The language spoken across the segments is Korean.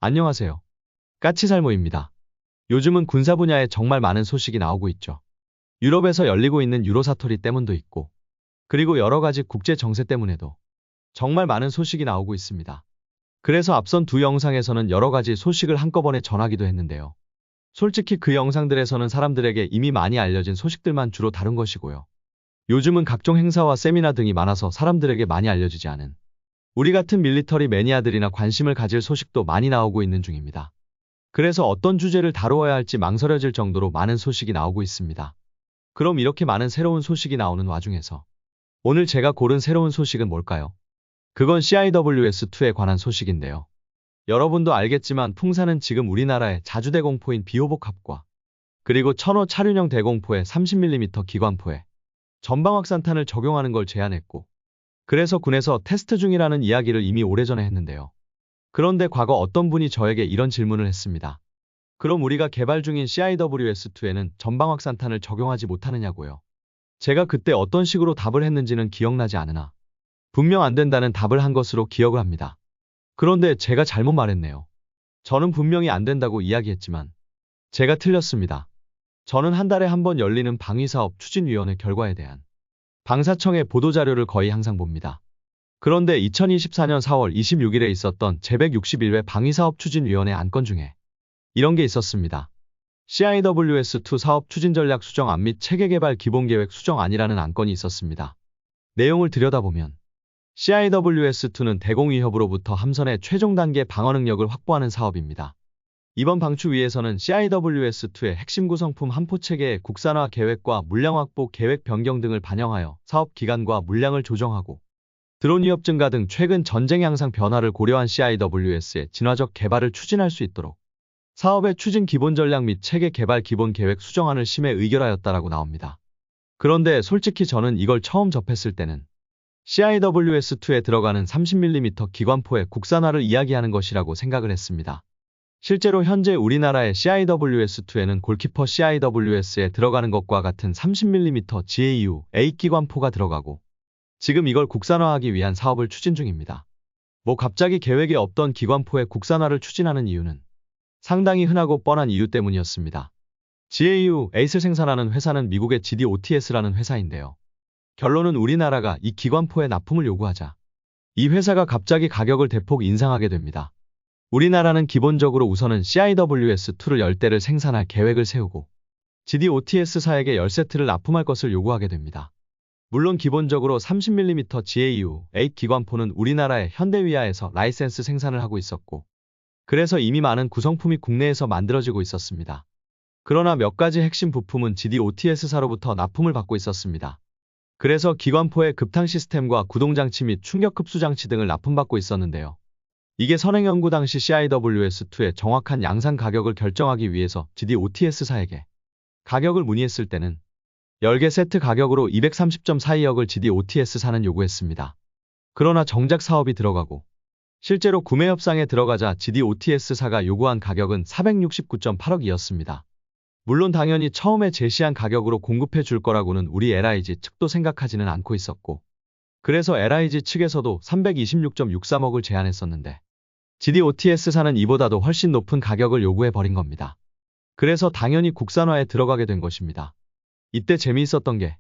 안녕하세요. 까치살모입니다. 요즘은 군사 분야에 정말 많은 소식이 나오고 있죠. 유럽에서 열리고 있는 유로 사토리 때문도 있고, 그리고 여러 가지 국제 정세 때문에도 정말 많은 소식이 나오고 있습니다. 그래서 앞선 두 영상에서는 여러 가지 소식을 한꺼번에 전하기도 했는데요. 솔직히 그 영상들에서는 사람들에게 이미 많이 알려진 소식들만 주로 다룬 것이고요. 요즘은 각종 행사와 세미나 등이 많아서 사람들에게 많이 알려지지 않은 우리 같은 밀리터리 매니아들이나 관심을 가질 소식도 많이 나오고 있는 중입니다. 그래서 어떤 주제를 다루어야 할지 망설여질 정도로 많은 소식이 나오고 있습니다. 그럼 이렇게 많은 새로운 소식이 나오는 와중에서 오늘 제가 고른 새로운 소식은 뭘까요? 그건 CIWS2에 관한 소식인데요. 여러분도 알겠지만 풍사는 지금 우리나라의 자주대공포인 비호복합과 그리고 1000호 차륜형 대공포에 30mm 기관포에 전방확산탄을 적용하는 걸 제안했고, 그래서 군에서 테스트 중이라는 이야기를 이미 오래전에 했는데요. 그런데 과거 어떤 분이 저에게 이런 질문을 했습니다. 그럼 우리가 개발 중인 CIWS2에는 전방확산탄을 적용하지 못하느냐고요. 제가 그때 어떤 식으로 답을 했는지는 기억나지 않으나 분명 안 된다는 답을 한 것으로 기억을 합니다. 그런데 제가 잘못 말했네요. 저는 분명히 안 된다고 이야기했지만 제가 틀렸습니다. 저는 한 달에 한 번 열리는 방위사업 추진위원회 결과에 대한 방사청의 보도자료를 거의 항상 봅니다. 그런데 2024년 4월 26일에 있었던 제161회 방위사업 추진위원회 안건 중에 이런 게 있었습니다. CIWS2 사업 추진전략 수정안 및 체계개발 기본계획 수정안이라는 안건이 있었습니다. 내용을 들여다보면 CIWS2는 대공위협으로부터 함선의 최종 단계 방어 능력을 확보하는 사업입니다. 이번 방추위에서는 CIWS2의 핵심 구성품 함포체계의 국산화 계획과 물량 확보 계획 변경 등을 반영하여 사업 기간과 물량을 조정하고 드론 위협 증가 등 최근 전쟁 양상 변화를 고려한 CIWS의 진화적 개발을 추진할 수 있도록 사업의 추진 기본 전략 및 체계 개발 기본 계획 수정안을 심의 의결하였다라고 나옵니다. 그런데 솔직히 저는 이걸 처음 접했을 때는 CIWS2에 들어가는 30mm 기관포의 국산화를 이야기하는 것이라고 생각을 했습니다. 실제로 현재 우리나라의 CIWS2에는 골키퍼 CIWS에 들어가는 것과 같은 30mm GAU-A 기관포가 들어가고 지금 이걸 국산화하기 위한 사업을 추진 중입니다. 갑자기 계획에 없던 기관포의 국산화를 추진하는 이유는 상당히 흔하고 뻔한 이유 때문이었습니다. GAU-8을 생산하는 회사는 미국의 GDOTS라는 회사인데요. 결론은 우리나라가 이 기관포에 납품을 요구하자 이 회사가 갑자기 가격을 대폭 인상하게 됩니다. 우리나라는 기본적으로 우선은 CIWS2를 10대를 생산할 계획을 세우고 GDOTS사에게 10세트를 납품할 것을 요구하게 됩니다. 물론 기본적으로 30mm GAU-8 기관포는 우리나라의 현대위아에서 라이센스 생산을 하고 있었고, 그래서 이미 많은 구성품이 국내에서 만들어지고 있었습니다. 그러나 몇 가지 핵심 부품은 GDOTS사로부터 납품을 받고 있었습니다. 그래서 기관포의 급탕 시스템과 구동장치 및 충격 흡수장치 등을 납품받고 있었는데요. 이게 선행연구 당시 CIWS2의 정확한 양산 가격을 결정하기 위해서 GDOTS사에게 가격을 문의했을 때는 10개 세트 가격으로 230.42억을 GDOTS사는 요구했습니다. 그러나 정작 사업이 들어가고 실제로 구매 협상에 들어가자 GDOTS사가 요구한 가격은 469.8억이었습니다. 물론 당연히 처음에 제시한 가격으로 공급해 줄 거라고는 우리 LIG 측도 생각하지는 않고 있었고, 그래서 LIG 측에서도 326.63억을 제안했었는데 GDOTS사는 이보다도 훨씬 높은 가격을 요구해 버린 겁니다. 그래서 당연히 국산화에 들어가게 된 것입니다. 이때 재미있었던 게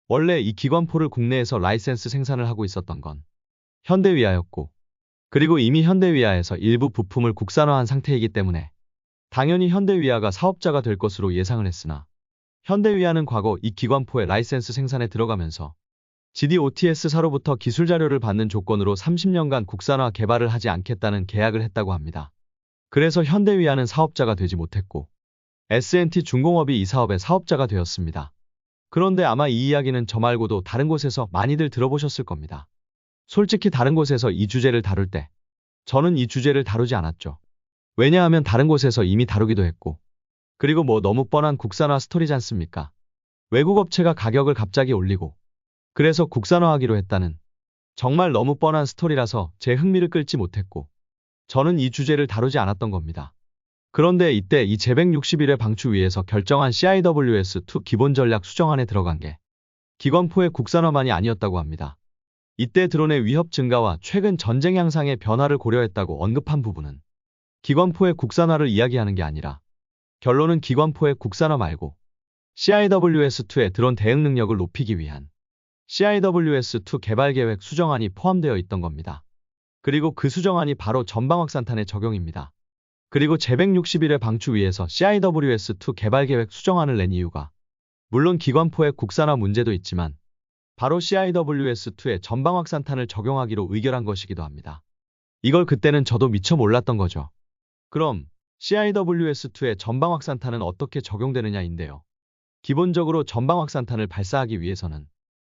원래 이 기관포를 국내에서 라이센스 생산을 하고 있었던 건 현대위아였고, 그리고 이미 현대위아에서 일부 부품을 국산화한 상태이기 때문에 당연히 현대위아가 사업자가 될 것으로 예상을 했으나, 현대위아는 과거 이 기관포의 라이센스 생산에 들어가면서 GDOTS사로부터 기술 자료를 받는 조건으로 30년간 국산화 개발을 하지 않겠다는 계약을 했다고 합니다. 그래서 현대위아는 사업자가 되지 못했고 S&T중공업이 이 사업의 사업자가 되었습니다. 그런데 아마 이 이야기는 저 말고도 다른 곳에서 많이들 들어보셨을 겁니다. 솔직히 다른 곳에서 이 주제를 다룰 때 저는 이 주제를 다루지 않았죠. 왜냐하면 다른 곳에서 이미 다루기도 했고, 그리고 너무 뻔한 국산화 스토리지 않습니까? 외국 업체가 가격을 갑자기 올리고 그래서 국산화하기로 했다는 정말 너무 뻔한 스토리라서 제 흥미를 끌지 못했고 저는 이 주제를 다루지 않았던 겁니다. 그런데 이때 이 제161회 방추위에서 결정한 CIWS2 기본전략 수정안에 들어간 게 기관포의 국산화만이 아니었다고 합니다. 이때 드론의 위협 증가와 최근 전쟁 양상의 변화를 고려했다고 언급한 부분은 기관포의 국산화를 이야기하는 게 아니라 결론은 기관포의 국산화 말고 CIWS-2의 드론 대응 능력을 높이기 위한 CIWS-2 개발 계획 수정안이 포함되어 있던 겁니다. 그리고 그 수정안이 바로 전방 확산탄의 적용입니다. 그리고 제160일의 방추위에서 CIWS-2 개발 계획 수정안을 낸 이유가 물론 기관포의 국산화 문제도 있지만 바로 CIWS-2의 전방 확산탄을 적용하기로 의결한 것이기도 합니다. 이걸 그때는 저도 미처 몰랐던 거죠. 그럼 CIWS-2의 전방 확산탄은 어떻게 적용되느냐인데요. 기본적으로 전방 확산탄을 발사하기 위해서는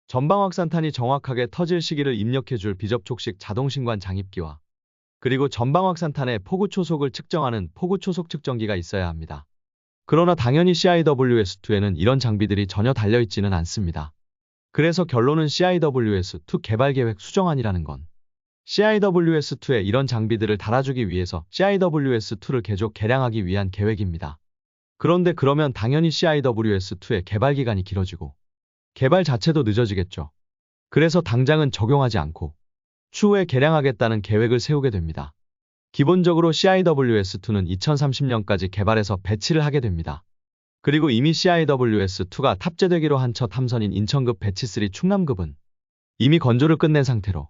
전방 확산탄이 정확하게 터질 시기를 입력해줄 비접촉식 자동신관 장입기와 그리고 전방 확산탄의 포구 초속을 측정하는 포구 초속 측정기가 있어야 합니다. 그러나 당연히 CIWS-2에는 이런 장비들이 전혀 달려있지는 않습니다. 그래서 결론은 CIWS-2 개발 계획 수정안이라는 건 CIWS-2에 이런 장비들을 달아주기 위해서 CIWS-2를 계속 개량하기 위한 계획입니다. 그런데 그러면 당연히 CIWS-2의 개발 기간이 길어지고 개발 자체도 늦어지겠죠. 그래서 당장은 적용하지 않고 추후에 개량하겠다는 계획을 세우게 됩니다. 기본적으로 CIWS-2는 2030년까지 개발해서 배치를 하게 됩니다. 그리고 이미 CIWS-2가 탑재되기로 한 첫 함선인 인천급 배치3 충남급은 이미 건조를 끝낸 상태로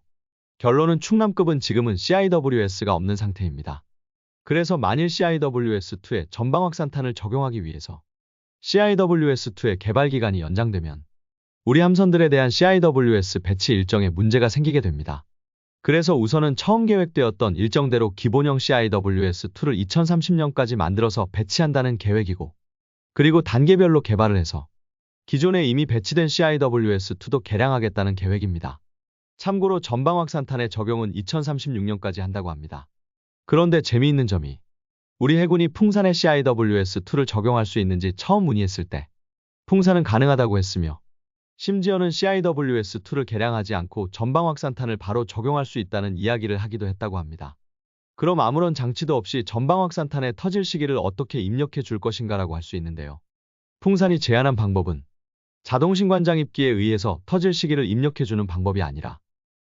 결론은 충남급은 지금은 CIWS가 없는 상태입니다. 그래서 만일 CIWS-2에 전방 확산탄을 적용하기 위해서 CIWS-2의 개발 기간이 연장되면 우리 함선들에 대한 CIWS 배치 일정에 문제가 생기게 됩니다. 그래서 우선은 처음 계획되었던 일정대로 기본형 CIWS-2를 2030년까지 만들어서 배치한다는 계획이고 그리고 단계별로 개발을 해서 기존에 이미 배치된 CIWS-2도 개량하겠다는 계획입니다. 참고로 전방 확산탄의 적용은 2036년까지 한다고 합니다. 그런데 재미있는 점이 우리 해군이 풍산에 CIWS-2를 적용할 수 있는지 처음 문의했을 때 풍산은 가능하다고 했으며 심지어는 CIWS-2를 개량하지 않고 전방 확산탄을 바로 적용할 수 있다는 이야기를 하기도 했다고 합니다. 그럼 아무런 장치도 없이 전방 확산탄의 터질 시기를 어떻게 입력해 줄 것인가라고 할 수 있는데요. 풍산이 제안한 방법은 자동신관장입기에 의해서 터질 시기를 입력해 주는 방법이 아니라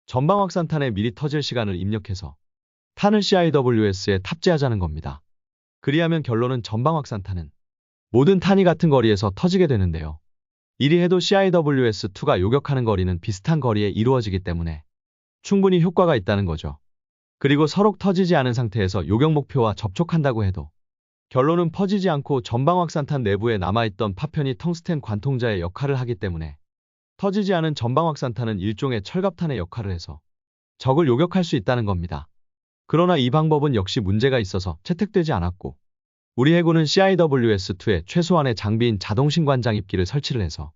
전방 확산탄에 미리 터질 시간을 입력해서 탄을 CIWS에 탑재하자는 겁니다. 그리하면 결론은 전방 확산탄은 모든 탄이 같은 거리에서 터지게 되는데요. 이리 해도 CIWS-2가 요격하는 거리는 비슷한 거리에 이루어지기 때문에 충분히 효과가 있다는 거죠. 그리고 서로 터지지 않은 상태에서 요격 목표와 접촉한다고 해도 결론은 퍼지지 않고 전방 확산탄 내부에 남아있던 파편이 텅스텐 관통자의 역할을 하기 때문에 터지지 않은 전방 확산탄은 일종의 철갑탄의 역할을 해서 적을 요격할 수 있다는 겁니다. 그러나 이 방법은 역시 문제가 있어서 채택되지 않았고 우리 해군은 CIWS-2에 최소한의 장비인 자동신관장입기를 설치를 해서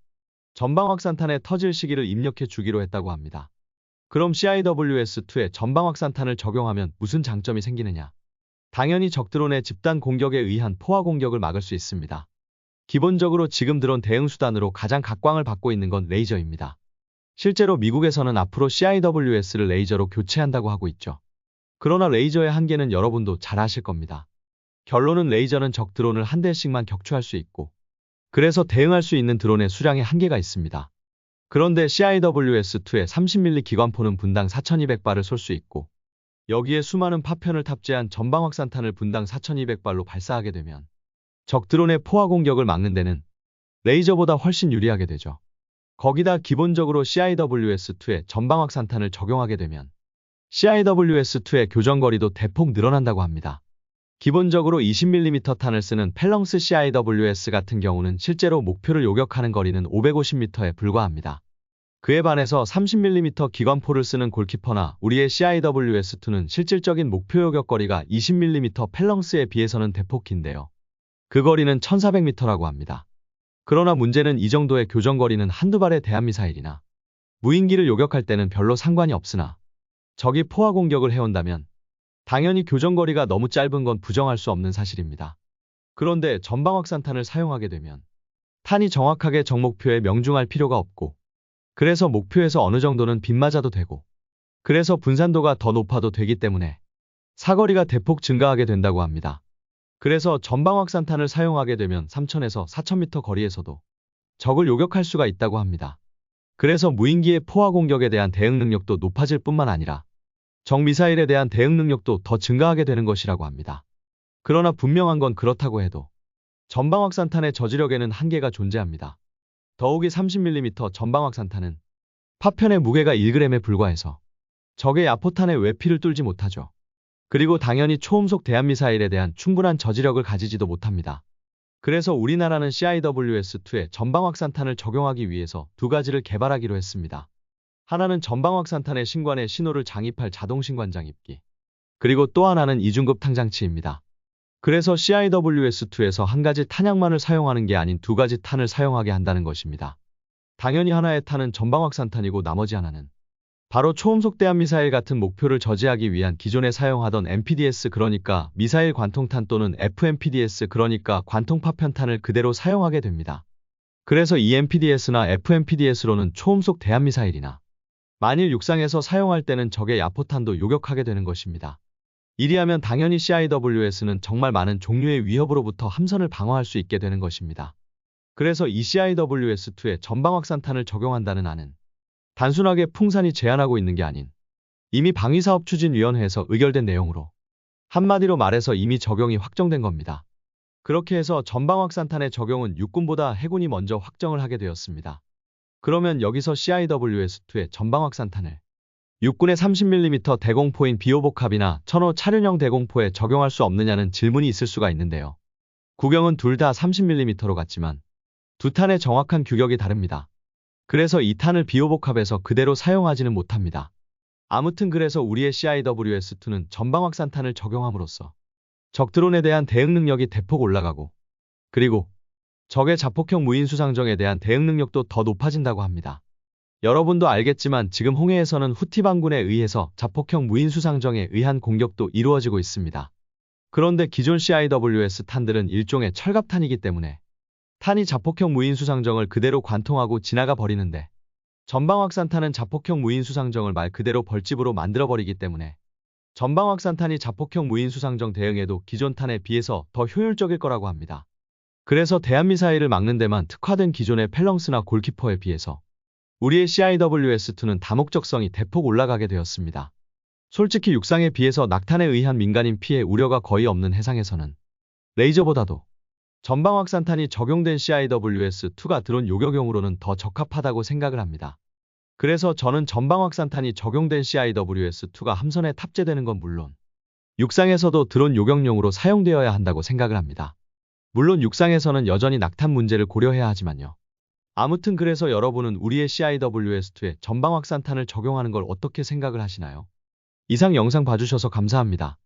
전방 확산탄의 터질 시기를 입력해 주기로 했다고 합니다. 그럼 CIWS-2에 전방 확산탄을 적용하면 무슨 장점이 생기느냐? 당연히 적드론의 집단 공격에 의한 포화 공격을 막을 수 있습니다. 기본적으로 지금 드론 대응 수단으로 가장 각광을 받고 있는 건 레이저입니다. 실제로 미국에서는 앞으로 CIWS를 레이저로 교체한다고 하고 있죠. 그러나 레이저의 한계는 여러분도 잘 아실 겁니다. 결론은 레이저는 적 드론을 한 대씩만 격추할 수 있고 그래서 대응할 수 있는 드론의 수량에 한계가 있습니다. 그런데 CIWS-2의 30mm 기관포는 분당 4200발을 쏠 수 있고 여기에 수많은 파편을 탑재한 전방 확산탄을 분당 4200발로 발사하게 되면 적 드론의 포화 공격을 막는 데는 레이저보다 훨씬 유리하게 되죠. 거기다 기본적으로 CIWS-2에 전방 확산탄을 적용하게 되면 CIWS-2의 교전거리도 대폭 늘어난다고 합니다. 기본적으로 20mm 탄을 쓰는 펠렁스 CIWS 같은 경우는 실제로 목표를 요격하는 거리는 550m에 불과합니다. 그에 반해서 30mm 기관포를 쓰는 골키퍼나 우리의 CIWS-2는 실질적인 목표 요격 거리가 20mm 펠렁스에 비해서는 대폭 긴데요. 그 거리는 1400m라고 합니다. 그러나 문제는 이 정도의 교전거리는 한두 발의 대한미사일이나 무인기를 요격할 때는 별로 상관이 없으나 적이 포화 공격을 해온다면 당연히 교전거리가 너무 짧은 건 부정할 수 없는 사실입니다. 그런데 전방 확산탄을 사용하게 되면 탄이 정확하게 적 목표에 명중할 필요가 없고 그래서 목표에서 어느 정도는 빗맞아도 되고 그래서 분산도가 더 높아도 되기 때문에 사거리가 대폭 증가하게 된다고 합니다. 그래서 전방 확산탄을 사용하게 되면 3000에서 4000m 거리에서도 적을 요격할 수가 있다고 합니다. 그래서 무인기의 포화 공격에 대한 대응 능력도 높아질 뿐만 아니라 적 미사일에 대한 대응 능력도 더 증가하게 되는 것이라고 합니다. 그러나 분명한 건 그렇다고 해도 전방 확산탄의 저지력에는 한계가 존재합니다. 더욱이 30mm 전방 확산탄은 파편의 무게가 1g에 불과해서 적의 야포탄의 외피를 뚫지 못하죠. 그리고 당연히 초음속 대한미사일에 대한 충분한 저지력을 가지지도 못합니다. 그래서 우리나라는 CIWS-2에 전방 확산탄을 적용하기 위해서 두 가지를 개발하기로 했습니다. 하나는 전방 확산탄의 신관에 신호를 장입할 자동 신관 장입기. 그리고 또 하나는 이중급 탕장치입니다. 그래서 CIWS-2에서 한 가지 탄약만을 사용하는 게 아닌 두 가지 탄을 사용하게 한다는 것입니다. 당연히 하나의 탄은 전방 확산탄이고 나머지 하나는 바로 초음속 대한미사일 같은 목표를 저지하기 위한 기존에 사용하던 MPDS 그러니까 미사일 관통탄 또는 FMPDS 그러니까 관통파편탄을 그대로 사용하게 됩니다. 그래서 이 MPDS나 FMPDS로는 초음속 대한미사일이나 만일 육상에서 사용할 때는 적의 야포탄도 요격하게 되는 것입니다. 이리하면 당연히 CIWS는 정말 많은 종류의 위협으로부터 함선을 방어할 수 있게 되는 것입니다. 그래서 이 CIWS-2에 전방 확산탄을 적용한다는 안은 단순하게 풍산이 제안하고 있는 게 아닌 이미 방위사업추진위원회에서 의결된 내용으로 한마디로 말해서 이미 적용이 확정된 겁니다. 그렇게 해서 전방 확산탄의 적용은 육군보다 해군이 먼저 확정을 하게 되었습니다. 그러면 여기서 CIWS-2의 전방 확산탄을 육군의 30mm 대공포인 비호복합이나 1005 차륜형 대공포에 적용할 수 없느냐는 질문이 있을 수가 있는데요. 구경은 둘 다 30mm로 같지만 두 탄의 정확한 규격이 다릅니다. 그래서 이 탄을 비호복합에서 그대로 사용하지는 못합니다. 아무튼 그래서 우리의 CIWS-2는 전방 확산탄을 적용함으로써 적 드론에 대한 대응 능력이 대폭 올라가고 그리고 적의 자폭형 무인 수상정에 대한 대응 능력도 더 높아진다고 합니다. 여러분도 알겠지만 지금 홍해에서는 후티 반군에 의해서 자폭형 무인 수상정에 의한 공격도 이루어지고 있습니다. 그런데 기존 CIWS 탄들은 일종의 철갑탄이기 때문에 탄이 자폭형 무인 수상정을 그대로 관통하고 지나가 버리는데 전방 확산탄은 자폭형 무인 수상정을 말 그대로 벌집으로 만들어 버리기 때문에 전방 확산탄이 자폭형 무인 수상정 대응에도 기존 탄에 비해서 더 효율적일 거라고 합니다. 그래서 대한미사일을 막는 데만 특화된 기존의 펠렁스나 골키퍼에 비해서 우리의 CIWS-2는 다목적성이 대폭 올라가게 되었습니다. 솔직히 육상에 비해서 낙탄에 의한 민간인 피해 우려가 거의 없는 해상에서는 레이저보다도 전방 확산탄이 적용된 CIWS-2가 드론 요격용으로는 더 적합하다고 생각을 합니다. 그래서 저는 전방 확산탄이 적용된 CIWS-2가 함선에 탑재되는 건 물론 육상에서도 드론 요격용으로 사용되어야 한다고 생각을 합니다. 물론 육상에서는 여전히 낙탄 문제를 고려해야 하지만요. 아무튼 그래서 여러분은 우리의 CIWS-2에 전방 확산탄을 적용하는 걸 어떻게 생각을 하시나요? 이상 영상 봐주셔서 감사합니다.